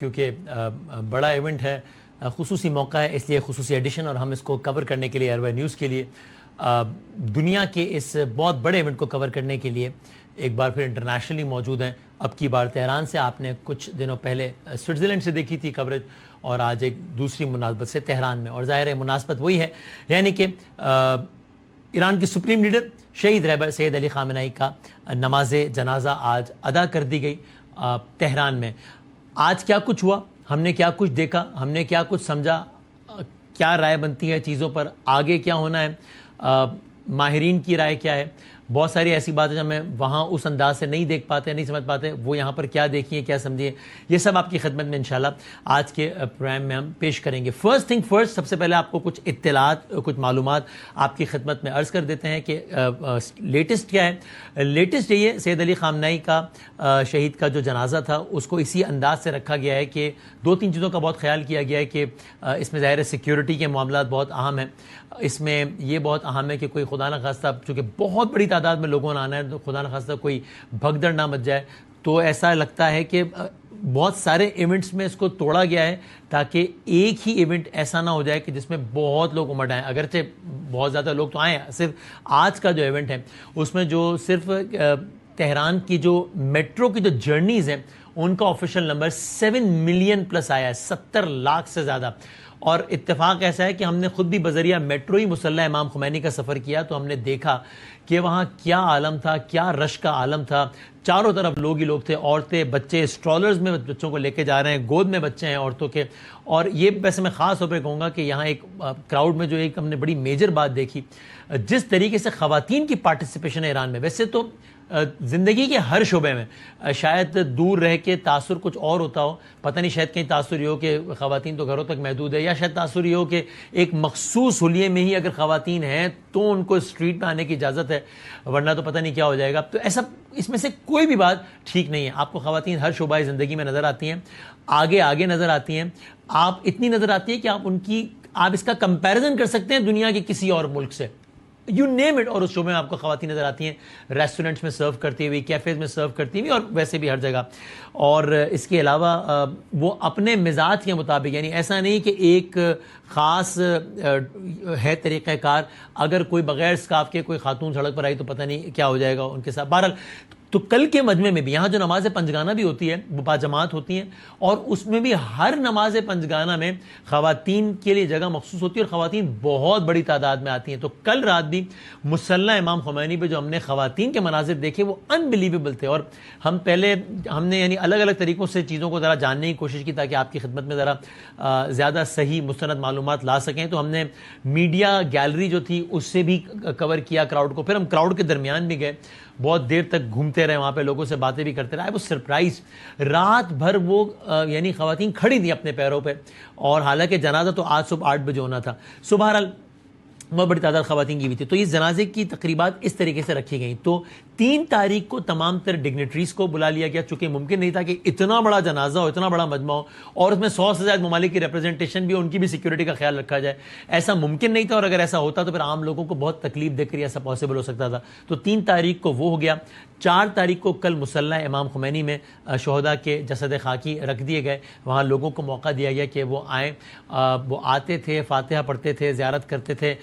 کیونکہ بڑا ایونٹ ہے، خصوصی موقع ہے، اس لیے خصوصی ایڈیشن، اور ہم اس کو کور کرنے کے لیے ایئر وائی نیوز کے لیے دنیا کے اس بہت بڑے ایونٹ کو کور کرنے کے لیے ایک بار پھر انٹرنیشنلی موجود ہیں۔ اب کی بار تہران سے، آپ نے کچھ دنوں پہلے سوئٹزرلینڈ سے دیکھی تھی کوریج، اور آج ایک دوسری مناسبت سے تہران میں، اور ظاہر ہے مناسبت وہی ہے، یعنی کہ ایران کے سپریم لیڈر شہید رہبر سید علی خامنہئی کا نماز جنازہ آج ادا کر دی گئی تہران میں۔ آج کیا کچھ ہوا، ہم نے کیا کچھ دیکھا، ہم نے کیا کچھ سمجھا، کیا رائے بنتی ہے چیزوں پر، آگے کیا ہونا ہے، ماہرین کی رائے کیا ہے، بہت ساری ایسی باتیں جو ہمیں وہاں اس انداز سے نہیں دیکھ پاتے، نہیں سمجھ پاتے، وہ یہاں پر کیا دیکھیں کیا سمجھیں، یہ سب آپ کی خدمت میں انشاءاللہ آج کے پروگرام میں ہم پیش کریں گے۔ فرسٹ تھنگ فرسٹ، سب سے پہلے آپ کو کچھ اطلاعات، کچھ معلومات آپ کی خدمت میں عرض کر دیتے ہیں کہ لیٹسٹ کیا ہے۔ لیٹسٹ یہ ہے، سید علی خامنہئی کا شہید کا جو جنازہ تھا اس کو اسی انداز سے رکھا گیا ہے کہ دو تین چیزوں کا بہت خیال کیا گیا ہے کہ اس میں ظاہر سیکیورٹی کے معاملات بہت اہم ہیں، اس میں یہ بہت اہم ہے کہ کوئی خدا نخواستہ، چونکہ بہت بڑی تعداد میں لوگوں نے آنا ہے، تو خدا نخواستہ کوئی بھگدڑ نہ مچ جائے، تو ایسا لگتا ہے کہ بہت سارے ایونٹس میں اس کو توڑا گیا ہے تاکہ ایک ہی ایونٹ ایسا نہ ہو جائے کہ جس میں بہت لوگ امٹ آئیں۔ اگرچہ بہت زیادہ لوگ تو آئیں، صرف آج کا جو ایونٹ ہے اس میں جو صرف تہران کی جو میٹرو کی جو جرنیز ہیں ان کا آفیشیل نمبر 7 ملین پلس آیا ہے، 70 لاکھ سے زیادہ۔ اور اتفاق ایسا ہے کہ ہم نے خود بھی بذریعہ میٹرو ہی مسلح امام خمینی کا سفر کیا، تو ہم نے دیکھا کہ وہاں کیا عالم تھا، کیا رش کا عالم تھا، چاروں طرف لوگ ہی لوگ تھے، عورتیں، بچے، اسٹرالرز میں بچوں کو لے کے جا رہے ہیں، گود میں بچے ہیں عورتوں کے۔ اور یہ ویسے میں خاص طور پہ کہوں گا کہ یہاں ایک کراؤڈ میں جو ایک ہم نے بڑی میجر بات دیکھی، جس طریقے سے خواتین کی پارٹیسپیشن ہے ایران میں۔ ویسے تو زندگی کے ہر شعبے میں شاید دور رہ کے تاثر کچھ اور ہوتا ہو، پتہ نہیں، شاید کہیں تاثر یہ ہو کہ خواتین تو گھروں تک محدود ہے، یا شاید تاثر یہ ہو کہ ایک مخصوص حلیے میں ہی اگر خواتین ہیں تو ان کو اسٹریٹ میں آنے کی اجازت ہے، ورنہ تو پتہ نہیں کیا ہو جائے گا۔ تو ایسا، اس میں سے کوئی بھی بات ٹھیک نہیں ہے۔ آپ کو خواتین ہر شعبہ زندگی میں نظر آتی ہیں، آگے نظر آتی ہیں، آپ اتنی نظر آتی ہیں کہ آپ اس کا کمپیریزن کر سکتے ہیں دنیا کے کسی اور ملک سے، یو نیم اٹ، اور اس شعبے میں آپ کو خواتین نظر آتی ہیں، ریسٹورنٹس میں سرو کرتی ہوئی، کیفیز میں سرو کرتی ہوئی، اور ویسے بھی ہر جگہ۔ اور اس کے علاوہ وہ اپنے مزاج کے مطابق، یعنی ایسا نہیں کہ ایک خاص ہے طریقہ کار، اگر کوئی بغیر اسکارف کے کوئی خاتون سڑک پر آئی تو پتہ نہیں کیا ہو جائے گا ان کے ساتھ۔ بہرحال تو کل کے مجمع میں بھی یہاں جو نماز پنجگانہ بھی ہوتی ہے وہ باجماعت ہوتی ہیں، اور اس میں بھی ہر نماز پنجگانہ میں خواتین کے لیے جگہ مخصوص ہوتی ہے، اور خواتین بہت بڑی تعداد میں آتی ہیں۔ تو کل رات بھی مسلح امام خمینی پہ جو ہم نے خواتین کے مناظر دیکھے وہ انبلیویبل تھے، اور ہم نے یعنی الگ الگ طریقوں سے چیزوں کو ذرا جاننے کی کوشش کی تاکہ آپ کی خدمت میں ذرا زیادہ صحیح مستند معلومات لا سکیں۔ تو ہم نے میڈیا گیلری جو تھی اس سے بھی کور کیا کراؤڈ کو، پھر ہم کراؤڈ کے درمیان بھی گئے، بہت دیر تک گھومتے رہے وہاں پہ، لوگوں سے باتیں بھی کرتے رہے۔ وہ سرپرائز، رات بھر وہ یعنی خواتین کھڑی تھیں اپنے پیروں پہ، اور حالانکہ جنازہ تو آج صبح 8 بجے ہونا تھا۔ بہرحال بہت بڑی تعداد خواتین کی بھی تھی۔ تو یہ جنازے کی تقریبات اس طریقے سے رکھی گئیں۔ تو 3 تاریخ کو تمام تر ڈگنیٹریز کو بلا لیا گیا، چونکہ ممکن نہیں تھا کہ اتنا بڑا جنازہ ہو، اتنا بڑا مجمع ہو، اور اس میں 100 سے زیادہ ممالک کی ریپرزنٹیشن بھی، ان کی بھی سیکیورٹی کا خیال رکھا جائے، ایسا ممکن نہیں تھا، اور اگر ایسا ہوتا تو پھر عام لوگوں کو بہت تکلیف دے کر ایسا پاسبل ہو سکتا تھا۔ تو 3 تاریخ کو وہ ہو گیا۔ 4 تاریخ کو کل مسلح امام خمینی میں شہداء کے جسد خاکی رکھ دیے گئے، وہاں لوگوں کو موقع دیا گیا کہ وہ آئیں، وہ آتے تھے، فاتحہ پڑھتے تھے، زیارت کرتے تھے،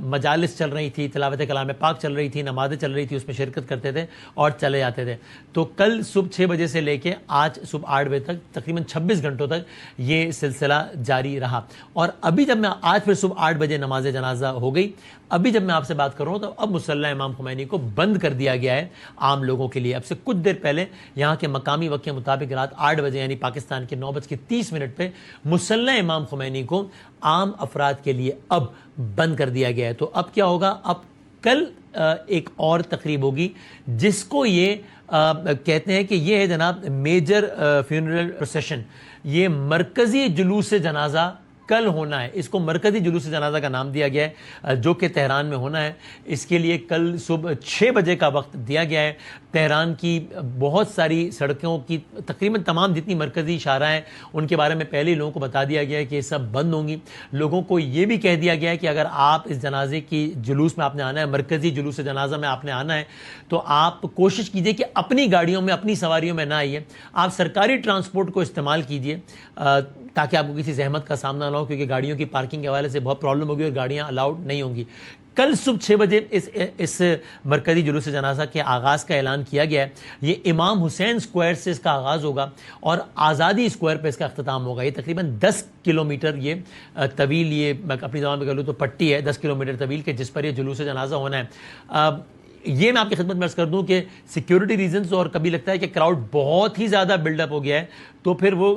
مجالس چل رہی تھی، تلاوت کلام پاک چل رہی تھی، نمازیں چل رہی تھی، اس میں شرکت کرتے تھے اور چلے جاتے تھے۔ تو کل صبح 6 بجے سے لے کے آج صبح 8 بجے تک، تقریباً 26 گھنٹوں تک یہ سلسلہ جاری رہا۔ اور ابھی جب میں آج پھر صبح 8 بجے نماز جنازہ ہو گئی، ابھی جب میں آپ سے بات کر رہا ہوں تو اب مسلح امام خمینی کو بند کر دیا گیا ہے عام لوگوں کے لیے۔ اب سے کچھ دیر پہلے یہاں کے مقامی وقت کے مطابق رات 8 بجے یعنی پاکستان کے 9:30 پہ مسلح امام خمینی کو عام افراد کے لیے اب بند کر دیا گیا ہے۔ تو اب کیا ہوگا؟ اب کل ایک اور تقریب ہوگی جس کو یہ کہتے ہیں کہ یہ ہے جناب میجر فیونرل پروسیشن، یہ مرکزی جلوس جنازہ کل ہونا ہے. اس کو مرکزی جلوس جنازہ کا نام دیا گیا ہے جو کہ تہران میں ہونا ہے. اس کے لیے کل صبح 6 بجے کا وقت دیا گیا ہے. تہران کی بہت ساری سڑکوں کی تقریباً تمام جتنی مرکزی شاہراہ ہیں ان کے بارے میں پہلے ہی لوگوں کو بتا دیا گیا ہے کہ یہ سب بند ہوں گی. لوگوں کو یہ بھی کہہ دیا گیا ہے کہ اگر آپ اس جنازے کی جلوس میں آپ نے آنا ہے, مرکزی جلوس جنازہ میں آپ نے آنا ہے, تو آپ کوشش کیجئے کہ اپنی گاڑیوں میں اپنی سواریوں میں نہ آئیے. آپ سرکاری ٹرانسپورٹ کو استعمال کیجئے تاکہ آپ کو کسی زحمت کا سامنا نہ ہو, کیونکہ گاڑیوں کی پارکنگ کے حوالے سے بہت پرابلم ہوگی اور گاڑیاں الاؤڈ نہیں ہوں گی. کل صبح 6 بجے اس مرکزی جلوس جنازہ کے آغاز کا اعلان کیا گیا ہے. یہ امام حسین سکوائر سے اس کا آغاز ہوگا اور آزادی سکوائر پہ اس کا اختتام ہوگا. یہ تقریباً 10 کلومیٹر یہ طویل, یہ میں اپنی زبان میں کہہ لوں تو پٹی ہے 10 کلومیٹر طویل کے جس پر یہ جلوس جنازہ ہونا ہے. یہ میں آپ کی خدمت میں عرض کر دوں کہ سیکیورٹی ریزنز اور کبھی لگتا ہے کہ کراؤڈ بہت ہی زیادہ بلڈ اپ ہو گیا ہے تو پھر وہ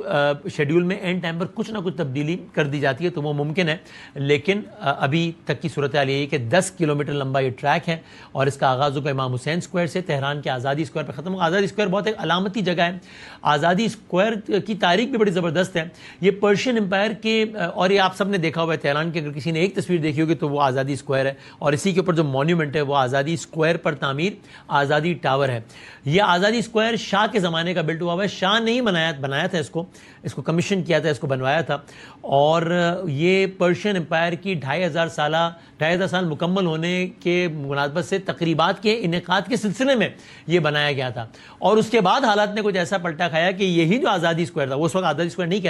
شیڈیول میں اینڈ ٹائم پر کچھ نہ کچھ تبدیلی کر دی جاتی ہے, تو وہ ممکن ہے. لیکن ابھی تک کی صورتحال یہ ہے کہ 10 کلومیٹر لمبا یہ ٹریک ہے اور اس کا آغاز ہوگا امام حسین سکوائر سے, تہران کے آزادی سکوائر پر ختم ہوگا. آزادی سکوائر بہت ایک علامتی جگہ ہے. آزادی سکوائر کی تاریخ بھی بڑی زبردست ہے. یہ پرشین امپائر کے, اور یہ آپ سب نے دیکھا ہوا ہے تہران کے, اگر کسی نے ایک تصویر دیکھی ہوگی تو وہ آزادی سکوائر ہے, اور اسی کے اوپر جو مونیومنٹ ہے وہ آزادی سکوائر پر تعمیر آزادی ٹاور ہے. یہ آزادی سکوائر شاہ کے زمانے کا بلٹ ہوا ہوا ہے. شاہ نے ہی بنایا تھا اس کو کمیشن کیا تھا, اس کو بنوایا تھا, اور یہ پرشین امپائر کی 2500 سال مکمل ہونے کے مناسبت سے تقریبات کے انعقاد کے سلسلے میں یہ بنایا گیا تھا. اور اس کے بعد حالات نے کچھ ایسا پلٹا کھایا کہ یہی جو آزادی سکوائر تھا, وہ اس وقت آزادی سکوائر نہیں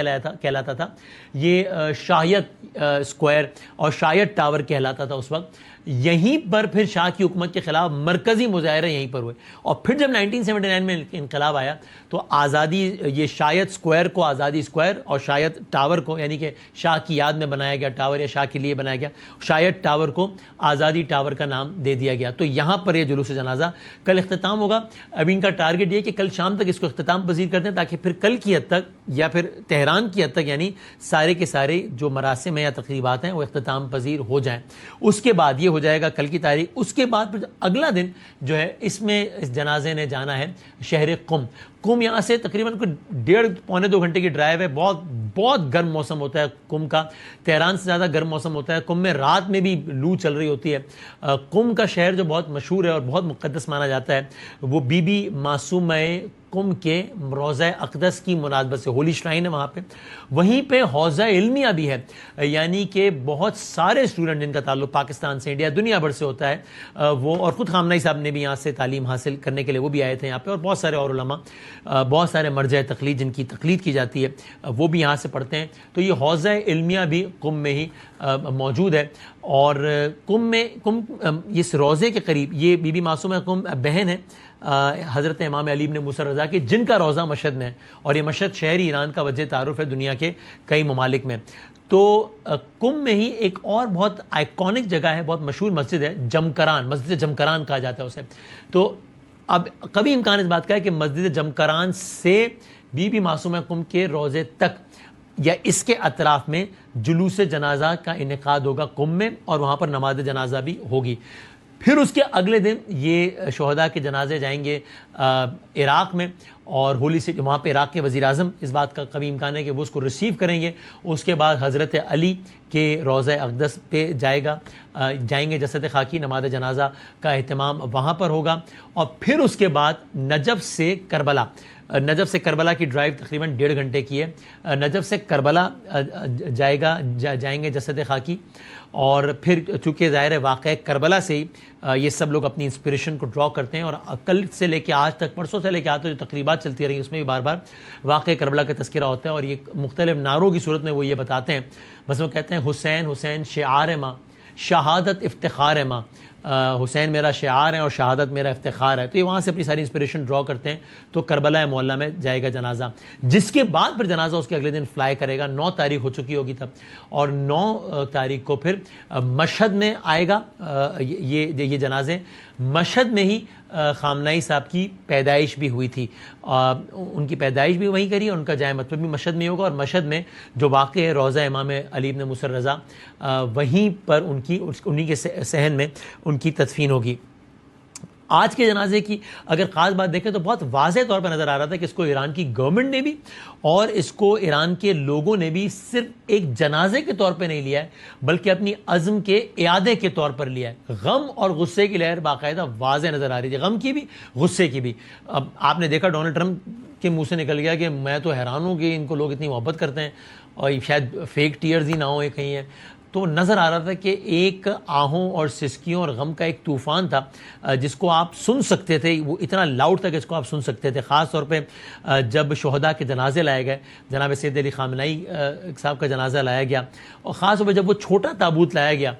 کہلاتا تھا, یہ شاہیت سکوائر اور شاہیت ٹاور کہلاتا تھا اس وقت. یہیں پر پھر شاہ کی حکومت کے خلاف مرکزی مظاہرے یہیں پر ہوئے, اور پھر جب 1979 میں انقلاب آیا تو آزادی, یہ شاہیت سکوائر کو آزادی سکوائر اور شاہیت ٹاور کو, یعنی کہ شاہ کی یاد میں بنایا گیا ٹاور یا شاہ کے لیے بنایا گیا شاہیت ٹاور کو آزادی ٹاور کا نام دے دیا گیا. تو یہاں پر یہ جلوس جنازہ کل اختتام ہوگا. اب ان کا ٹارگٹ یہ کہ کل شام تک اس کو اختتام پذیر کر دیں تاکہ پھر کل کی حد تک یا پھر تہران کی حد تک, یعنی سارے کے سارے جو مراسم ہیں یا تقریبات ہیں وہ اختتام پذیر ہو جائیں. اس کے بعد یہ ہو جائے گا کل کی تاریخ. اس کے بعد پھر اگلا دن جو ہے اس میں اس جنازے نے جانا ہے شہر قم. قم یہاں سے تقریباً 1.5-2 گھنٹے کی ڈرائیو ہے. بہت گرم موسم ہوتا ہے قم کا, تہران سے زیادہ گرم موسم ہوتا ہے. قم میں رات میں بھی لو چل رہی ہوتی ہے. قم کا شہر جو بہت مشہور ہے اور بہت مقدس مانا جاتا ہے وہ بی بی معصومہ قم کے روضہ اقدس کی مناسبت سے ہولی شرائن ہے وہاں پہ. وہیں پہ حوضہ علمیہ بھی ہے, یعنی کہ بہت سارے اسٹوڈنٹ جن کا تعلق پاکستان سے, انڈیا, دنیا بھر سے ہوتا ہے وہ, اور خود خامنہ صاحب نے بھی یہاں سے تعلیم حاصل کرنے کے لیے وہ بھی آئے تھے یہاں پہ, اور بہت سارے اور علماء, بہت سارے مرجع تقلید جن کی تقلید کی جاتی ہے وہ بھی یہاں سے پڑھتے ہیں. تو یہ حوضہ علمیہ بھی قم میں ہی موجود ہے. اور قم اس روضے کے قریب یہ بی بی معصومہ قم بہن ہے حضرت امام علی بن موسیٰ رضا کی, جن کا روضہ مشہد میں ہے, اور یہ مشہد شہر ایران کا وجہ تعارف ہے دنیا کے کئی ممالک میں. تو قم میں ہی ایک اور بہت آئیکونک جگہ ہے, بہت مشہور مسجد ہے جمکران, مسجد جمکران کہا جاتا ہے اسے. تو اب کبھی امکان اس بات کا ہے کہ مسجد جمکران سے بی بی معصومہ قم کے روضے تک یا اس کے اطراف میں جلوس جنازہ کا انعقاد ہوگا قم میں, اور وہاں پر نماز جنازہ بھی ہوگی. پھر اس کے اگلے دن یہ شہداء کے جنازے جائیں گے عراق میں, اور ہولی سے وہاں پہ عراق کے وزیر اعظم, اس بات کا کبھی امکان ہے کہ وہ اس کو ریسیو کریں گے. اس کے بعد حضرت علی کے روضہ اقدس پہ جائیں گے جسد خاکی, نماز جنازہ کا اہتمام وہاں پر ہوگا. اور پھر اس کے بعد نجف سے کربلا کی ڈرائیو تقریباً 1.5 گھنٹے کی ہے. نجف سے کربلا جائیں گے جسد خاکی, اور پھر چونکہ ظاہر ہے واقعہ کربلا سے ہی یہ سب لوگ اپنی انسپریشن کو ڈرا کرتے ہیں, اور کل سے لے کے آج تک, پرسوں سے لے کے آج تک جو تقریبات چلتی رہی اس میں بھی بار بار واقعہ کربلا کا تذکرہ ہوتا ہے, اور یہ مختلف نعروں کی صورت میں وہ یہ بتاتے ہیں. بس وہ کہتے ہیں حسین حسین شعار ماں, شہادت افتخار ماں, حسین میرا شعار ہے اور شہادت میرا افتخار ہے. تو یہ وہاں سے اپنی ساری انسپریشن ڈرا کرتے ہیں. تو کربلا معلیٰ میں جائے گا جنازہ, جس کے بعد پھر جنازہ اس کے اگلے دن فلائی کرے گا. 9 تاریخ ہو چکی ہوگی تب, اور 9 تاریخ کو پھر مشہد میں آئے گا یہ جنازے. مشہد میں ہی خامنائی صاحب کی پیدائش بھی ہوئی تھی, ان کی پیدائش بھی وہیں کری, اور ان کا جائے مطلب بھی مشہد میں ہوگا. اور مشہد میں جو واقع ہے روضہ امام علی بن موسیٰ رضا, وہیں پر انہی کے صحن میں ان کی تدفین ہوگی. آج کے جنازے کی اگر خاص بات دیکھیں تو بہت واضح طور پر نظر آ رہا تھا کہ اس کو ایران کی گورنمنٹ نے بھی اور اس کو ایران کے لوگوں نے بھی صرف ایک جنازے کے طور پہ نہیں لیا ہے بلکہ اپنی عزم کے اعادے کے طور پر لیا ہے. غم اور غصے کی لہر باقاعدہ واضح نظر آ رہی تھی, غم کی بھی غصے کی بھی. اب آپ نے دیکھا ڈونلڈ ٹرمپ کے منہ سے نکل گیا کہ میں تو حیران ہوں کہ ان کو لوگ اتنی محبت کرتے ہیں اور شاید فیک ٹیئرز ہی نہ ہوں, کہیں ہیں. تو نظر آ رہا تھا کہ ایک آہوں اور سسکیوں اور غم کا ایک طوفان تھا جس کو آپ سن سکتے تھے, وہ اتنا لاؤڈ تھا کہ اس کو آپ سن سکتے تھے. خاص طور پہ جب شہداء کے جنازے لائے گئے, جناب سید علی خامنہئی صاحب کا جنازہ لایا گیا, اور خاص طور پہ جب وہ چھوٹا تابوت لایا گیا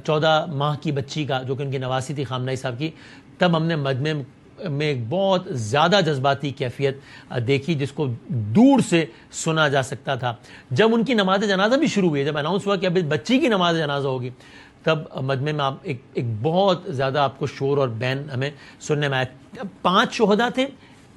14 ماہ کی بچی کا جو کہ ان کی نواسی تھی خامنہئی صاحب کی, تب ہم نے مجمع میں ایک بہت زیادہ جذباتی کیفیت دیکھی جس کو دور سے سنا جا سکتا تھا. جب ان کی نماز جنازہ بھی شروع ہوئی, جب اناؤنس ہوا کہ اب بچی کی نماز جنازہ ہوگی, تب مجمع میں آپ ایک بہت زیادہ آپ کو شور اور بین ہمیں سننے میں آیا. 5 شہداء تھے,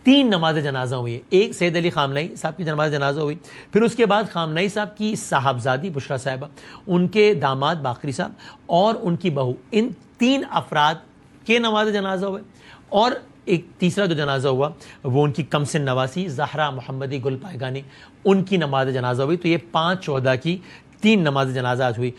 3 نماز جنازہ ہوئی. ایک سید علی خامنہئی صاحب کی نماز جنازہ ہوئی, پھر اس کے بعد خامنہئی صاحب کی صاحبزادی بشرا صاحبہ, ان کے داماد باقری صاحب اور ان کی بہو, ان 3 افراد کے نماز جنازہ ہوئے. اور ایک تیسرا جو جنازہ ہوا وہ ان کی کمسن نواسی زہرا محمدی گل پائگانی, ان کی نماز جنازہ ہوئی. تو یہ 5 شہداء کی 3 نماز جنازہ آج ہوئی.